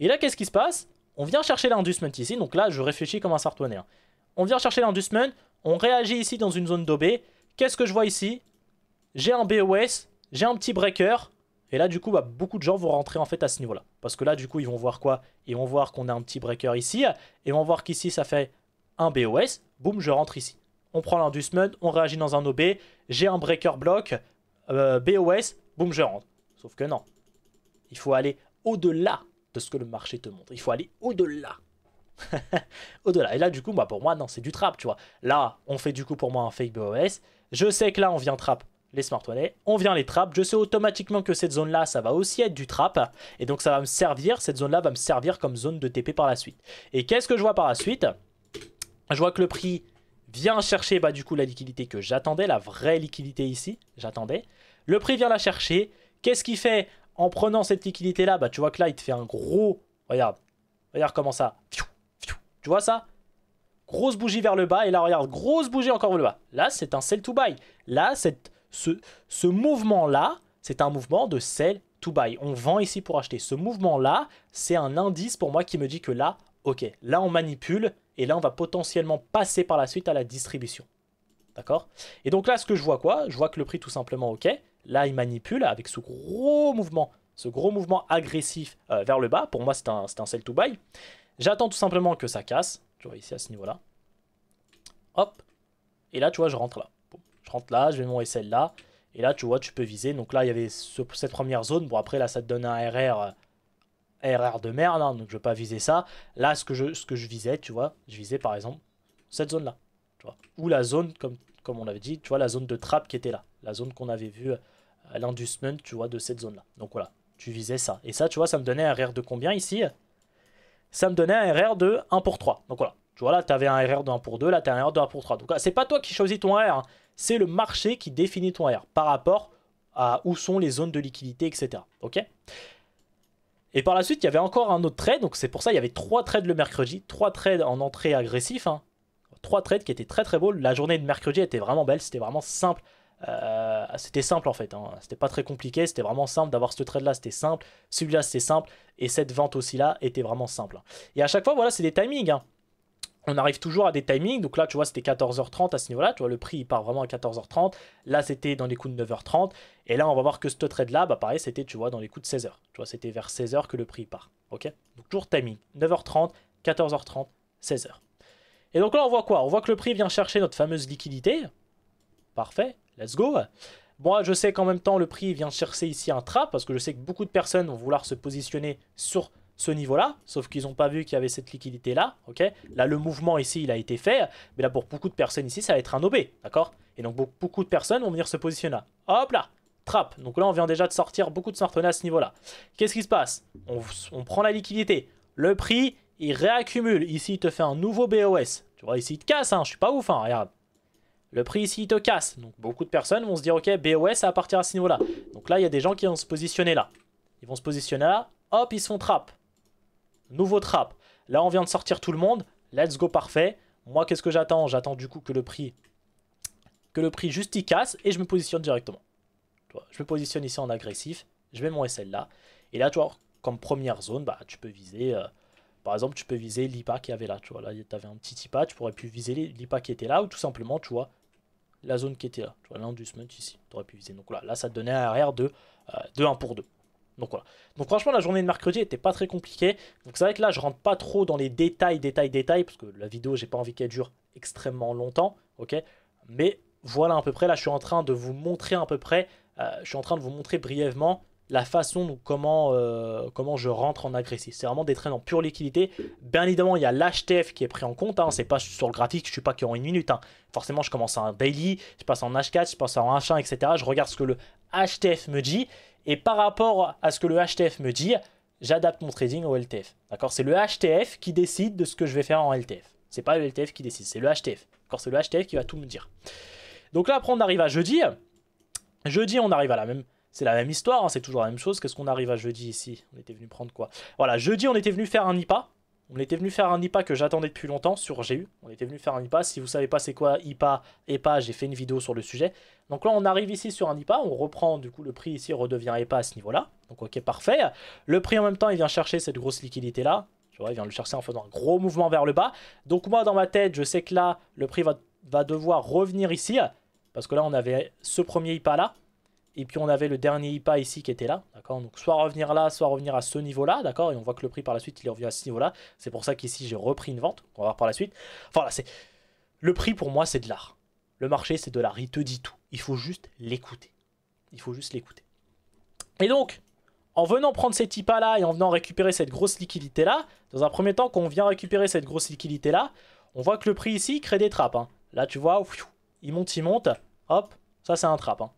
Et là, qu'est-ce qui se passe? On vient chercher l'inducement ici. Donc là, je réfléchis comme un sartonné. Hein. On vient chercher l'inducement. On réagit ici dans une zone d'OB. Qu'est-ce que je vois ici? J'ai un BOS. J'ai un petit breaker. Et là, du coup, beaucoup de gens vont rentrer en fait à ce niveau-là. Parce que là, du coup, ils vont voir quoi? Ils vont voir qu'on a un petit breaker ici. Et ils vont voir qu'ici, ça fait un BOS. Boum, je rentre ici. On prend l'inducement. On réagit dans un OB. J'ai un breaker block. BOS. Boum, je rentre. Sauf que non. Il faut aller au-delà de ce que le marché te montre. Il faut aller au-delà. Au-delà. Et là, du coup, pour moi, non, c'est du trap, tu vois. Là, on fait du coup pour moi un fake BOS. Je sais que là, on vient trap les smart monnaies. On vient les trap. Je sais automatiquement que cette zone-là, ça va aussi être du trap. Et donc, ça va me servir. Cette zone-là va me servir comme zone de TP par la suite. Et qu'est-ce que je vois par la suite? Je vois que le prix vient chercher, du coup, la liquidité que j'attendais. La vraie liquidité ici, j'attendais. Le prix vient la chercher. Qu'est-ce qu'il fait? En prenant cette liquidité-là, tu vois que là, il te fait un gros... Regarde comment ça... Tu vois ça? Grosse bougie vers le bas. Et là, regarde, grosse bougie encore vers le bas. Là, c'est un sell to buy. Là, ce mouvement-là, c'est un mouvement de sell to buy. On vend ici pour acheter. Ce mouvement-là, c'est un indice pour moi qui me dit que là, ok, là, on manipule. Et là, on va potentiellement passer par la suite à la distribution. D'accord? Et donc là, ce que je vois quoi? Je vois que le prix, tout simplement, ok. Là, il manipule avec ce gros mouvement agressif vers le bas. Pour moi, c'est un sell to buy. J'attends tout simplement que ça casse. Tu vois, ici, à ce niveau-là. Hop. Et là, tu vois, je rentre là. Bon, je rentre là, je vais mon SL là. Et là, tu vois, tu peux viser. Donc là, il y avait cette première zone. Bon, après, là, ça te donne un RR de merde. Hein, donc, je ne vais pas viser ça. Là, ce que je visais, tu vois, je visais, par exemple, cette zone-là. Tu vois. Ou la zone, comme on l'avait dit, tu vois, la zone de trap qui était là. La zone qu'on avait vue à l'inducement, tu vois, de cette zone-là. Donc voilà, tu visais ça. Et ça, tu vois, ça me donnait un RR de combien ici? Ça me donnait un RR de 1 pour 3. Donc voilà, Tu vois, là, tu avais un RR de 1 pour 2, là, tu as un RR de 1 pour 3. Donc, c'est pas toi qui choisis ton RR, hein. C'est le marché qui définit ton RR par rapport à où sont les zones de liquidité, etc. Ok. Et par la suite, il y avait encore un autre trade. Donc, c'est pour ça il y avait 3 trades le mercredi. 3 trades en entrée agressif. Hein. 3 trades qui étaient très très beaux. La journée de mercredi était vraiment belle. C'était vraiment simple. C'était simple en fait. Hein. C'était pas très compliqué. C'était vraiment simple d'avoir ce trade là. C'était simple. Celui-là, c'était simple. Et cette vente aussi là était vraiment simple. Et à chaque fois, voilà, c'est des timings. Hein. On arrive toujours à des timings, donc là tu vois c'était 14h30 à ce niveau-là, tu vois le prix il part vraiment à 14h30, là c'était dans les coups de 9h30, et là on va voir que ce trade là, bah pareil c'était tu vois dans les coups de 16h, tu vois c'était vers 16h que le prix part, ok. Donc toujours timing, 9h30, 14h30, 16h. Et donc là on voit quoi? On voit que le prix vient chercher notre fameuse liquidité, parfait, let's go. Moi je sais qu'en même temps le prix vient chercher ici un trap, parce que je sais que beaucoup de personnes vont vouloir se positionner sur ce niveau-là, sauf qu'ils n'ont pas vu qu'il y avait cette liquidité-là, ok. Là, le mouvement ici, il a été fait, mais là, pour beaucoup de personnes ici, ça va être un OB, d'accord. Et donc, beaucoup de personnes vont venir se positionner là. Hop là, trap. Donc là, on vient déjà de sortir beaucoup de smart money à ce niveau-là. Qu'est-ce qui se passe? On prend la liquidité, le prix, il réaccumule. Ici, il te fait un nouveau BOS. Tu vois, ici, il te casse, hein. Je suis pas ouf, hein, regarde. Le prix ici, il te casse. Donc, beaucoup de personnes vont se dire, ok, BOS, ça va partir à ce niveau-là. Donc là, il y a des gens qui vont se positionner là. Ils vont se positionner là, hop, ils se font trap. Nouveau trap. Là, on vient de sortir tout le monde. Let's go, parfait. Moi, qu'est-ce que j'attends? J'attends du coup que le prix juste il casse et je me positionne directement. Tu vois, je me positionne ici en agressif. Je mets mon SL là. Et là, tu vois, comme première zone, bah, tu peux viser... par exemple, tu peux viser l'IPA qui avait là. Tu vois, là, tu avais un petit IPA. Tu pourrais pu viser l'IPA qui était là ou tout simplement, tu vois, la zone qui était là. Tu vois, l'inducement ici. Tu aurais pu viser. Donc là, ça te donnait un RR de 1 pour 2. Donc voilà. Donc franchement la journée de mercredi était pas très compliquée. Donc c'est vrai que là je rentre pas trop dans les détails parce que la vidéo j'ai pas envie qu'elle dure extrêmement longtemps. Ok. Mais voilà à peu près. Là je suis en train de vous montrer à peu près. Je suis en train de vous montrer brièvement la façon dont comment je rentre en agressif. C'est vraiment des trades en pure liquidité. Bien évidemment il y a l'HTF qui est pris en compte. Hein. C'est pas sur le graphique, je suis pas qu'en une minute. Hein. Forcément je commence en daily, je passe en H4, je passe en H1, etc. Je regarde ce que le HTF me dit. Et par rapport à ce que le HTF me dit, j'adapte mon trading au LTF. D'accord? C'est le HTF qui décide de ce que je vais faire en LTF. C'est pas le LTF qui décide, c'est le HTF. D'accord? C'est le HTF qui va tout me dire. Donc là, après, on arrive à jeudi. Jeudi, on arrive à la même... C'est la même histoire, hein, c'est toujours la même chose. Qu'est-ce qu'on arrive à jeudi ici? On était venu prendre quoi? Voilà, jeudi, on était venu faire un IPA. On était venu faire un IPA que j'attendais depuis longtemps sur GU. On était venu faire un IPA. Si vous savez pas c'est quoi IPA, EPA, j'ai fait une vidéo sur le sujet. Donc là, on arrive ici sur un IPA. On reprend du coup le prix ici, redevient EPA à ce niveau-là. Donc ok, parfait. Le prix en même temps, il vient chercher cette grosse liquidité-là. Tu vois, il vient le chercher en faisant un gros mouvement vers le bas. Donc moi, dans ma tête, je sais que là, le prix va devoir revenir ici. Parce que là, on avait ce premier IPA là. Et puis on avait le dernier IPA ici qui était là, d'accord. Donc soit revenir là, soit revenir à ce niveau-là, d'accord. Et on voit que le prix par la suite, il est revenu à ce niveau-là. C'est pour ça qu'ici, j'ai repris une vente. On va voir par la suite. Enfin là, c'est... Le prix pour moi, c'est de l'art. Le marché, c'est de l'art. Il te dit tout. Il faut juste l'écouter. Il faut juste l'écouter. Et donc, en venant prendre cet IPA-là et en venant récupérer cette grosse liquidité-là, dans un premier temps, quand on vient récupérer cette grosse liquidité-là, on voit que le prix ici crée des trappes. Hein. Là, tu vois, il monte. Hop, ça, c'est un trap. Hein.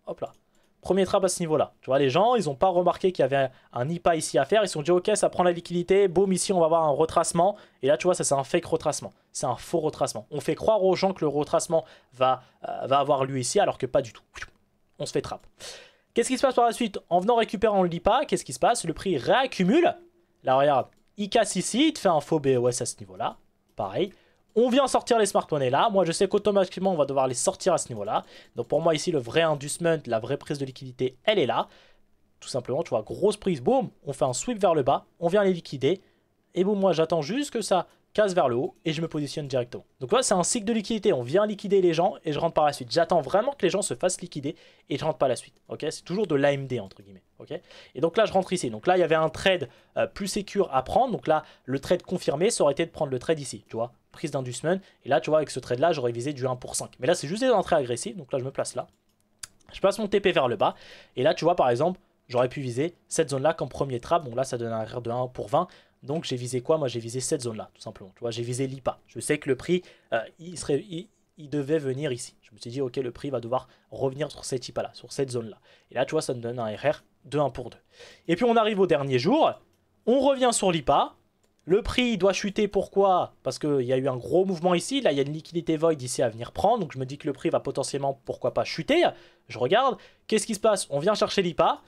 Hop là. Premier trap à ce niveau-là. Tu vois, les gens, ils n'ont pas remarqué qu'il y avait un IPA ici à faire. Ils se sont dit, ok, ça prend la liquidité. Boum, ici, on va avoir un retracement. Et là, tu vois, ça, c'est un fake retracement. C'est un faux retracement. On fait croire aux gens que le retracement va avoir lieu ici, alors que pas du tout. On se fait trap. Qu'est-ce qui se passe par la suite? En venant récupérant l'IPA, qu'est-ce qui se passe? Le prix réaccumule. Là, regarde, il casse ici. Il te fait un faux BOS à ce niveau-là. Pareil. On vient sortir les smart money là. Moi, je sais qu'automatiquement, on va devoir les sortir à ce niveau-là. Donc, pour moi, ici, le vrai inducement, la vraie prise de liquidité, elle est là. Tout simplement, tu vois, grosse prise, boum. On fait un sweep vers le bas. On vient les liquider. Et boum, moi, j'attends juste que ça casse vers le haut et je me positionne directement. Donc là, c'est un cycle de liquidité. On vient liquider les gens et je rentre par la suite. J'attends vraiment que les gens se fassent liquider et je rentre par la suite. Ok, c'est toujours de l'AMD, entre guillemets. Ok, et donc là, je rentre ici. Donc là, il y avait un trade plus sécure à prendre. Donc là, le trade confirmé, ça aurait été de prendre le trade ici. Tu vois, prise d'inducement. Et là, tu vois, avec ce trade-là, j'aurais visé du 1 pour 5. Mais là, c'est juste des entrées agressives. Donc là, je me place là. Je passe mon TP vers le bas. Et là, tu vois, par exemple, j'aurais pu viser cette zone-là comme premier trap. Bon, là, ça donne un RR de 1 pour 20. Donc, j'ai visé quoi? Moi, j'ai visé cette zone-là, tout simplement. Tu vois, j'ai visé l'IPA. Je sais que le prix, il devait venir ici. Je me suis dit, ok, le prix va devoir revenir sur cette IPA-là, sur cette zone-là. Et là, tu vois, ça me donne un RR de 1 pour 2. Et puis, on arrive au dernier jour. On revient sur l'IPA. Le prix doit chuter, pourquoi? Parce qu'il y a eu un gros mouvement ici, là il y a une liquidité void ici à venir prendre, donc je me dis que le prix va potentiellement, pourquoi pas, chuter. Je regarde, qu'est-ce qui se passe? On vient chercher l'IPA,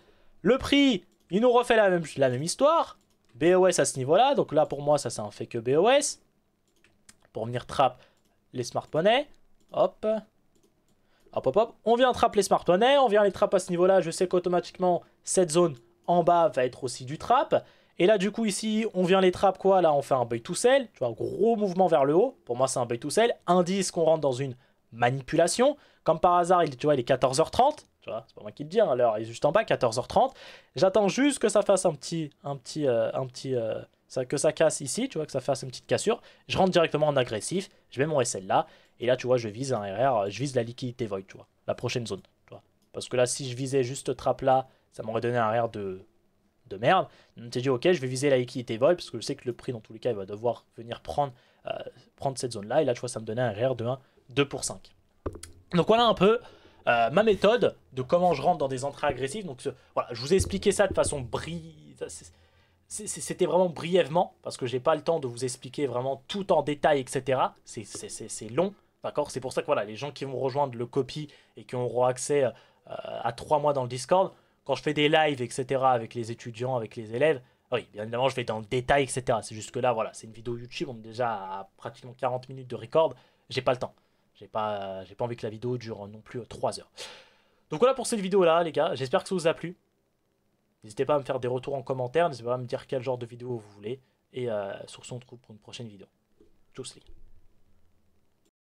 le prix, il nous refait la même histoire, BOS à ce niveau-là, donc là pour moi ça c'est un fait que BOS, pour venir trap les smart monnaies, hop, hop hop hop, on vient trap les smart monnaies, on vient les trap à ce niveau-là, je sais qu'automatiquement cette zone en bas va être aussi du trap. Et là, du coup, ici, on vient les trap quoi? Là, on fait un buy to sell. Tu vois, gros mouvement vers le haut. Pour moi, c'est un buy to sell. Indice qu'on rentre dans une manipulation. Comme par hasard, tu vois, il est 14h30. Tu vois, c'est pas moi qui te dis, hein, l'heure est juste en bas, 14h30. J'attends juste que ça fasse que ça casse ici, tu vois, que ça fasse une petite cassure. Je rentre directement en agressif. Je mets mon SL là. Et là, tu vois, je vise un RR. Je vise la liquidité void, tu vois, la prochaine zone. Tu vois. Parce que là, si je visais juste trap là, ça m'aurait donné un RR de merde. On s'est dit ok, je vais viser la liquidité void parce que je sais que le prix dans tous les cas il va devoir venir prendre cette zone là, et là tu vois ça me donnait un RR de 1 2 pour 5. Donc voilà un peu ma méthode de comment je rentre dans des entrées agressives. Donc voilà, je vous ai expliqué ça de façon c'était vraiment brièvement parce que j'ai pas le temps de vous expliquer vraiment tout en détail, etc. C'est long, d'accord. C'est pour ça que voilà, les gens qui vont rejoindre le copy et qui auront accès à 3 mois dans le Discord, quand je fais des lives, etc., avec les étudiants, avec les élèves, oui, bien évidemment, je vais dans le détail, etc. C'est juste que là, voilà, c'est une vidéo YouTube, on est déjà à pratiquement 40 minutes de record, j'ai pas le temps. J'ai pas envie que la vidéo dure non plus 3 heures. Donc voilà pour cette vidéo-là, les gars, j'espère que ça vous a plu. N'hésitez pas à me faire des retours en commentaire, n'hésitez pas à me dire quel genre de vidéo vous voulez, et sur ce, on se retrouve pour une prochaine vidéo. Tchuss les gars.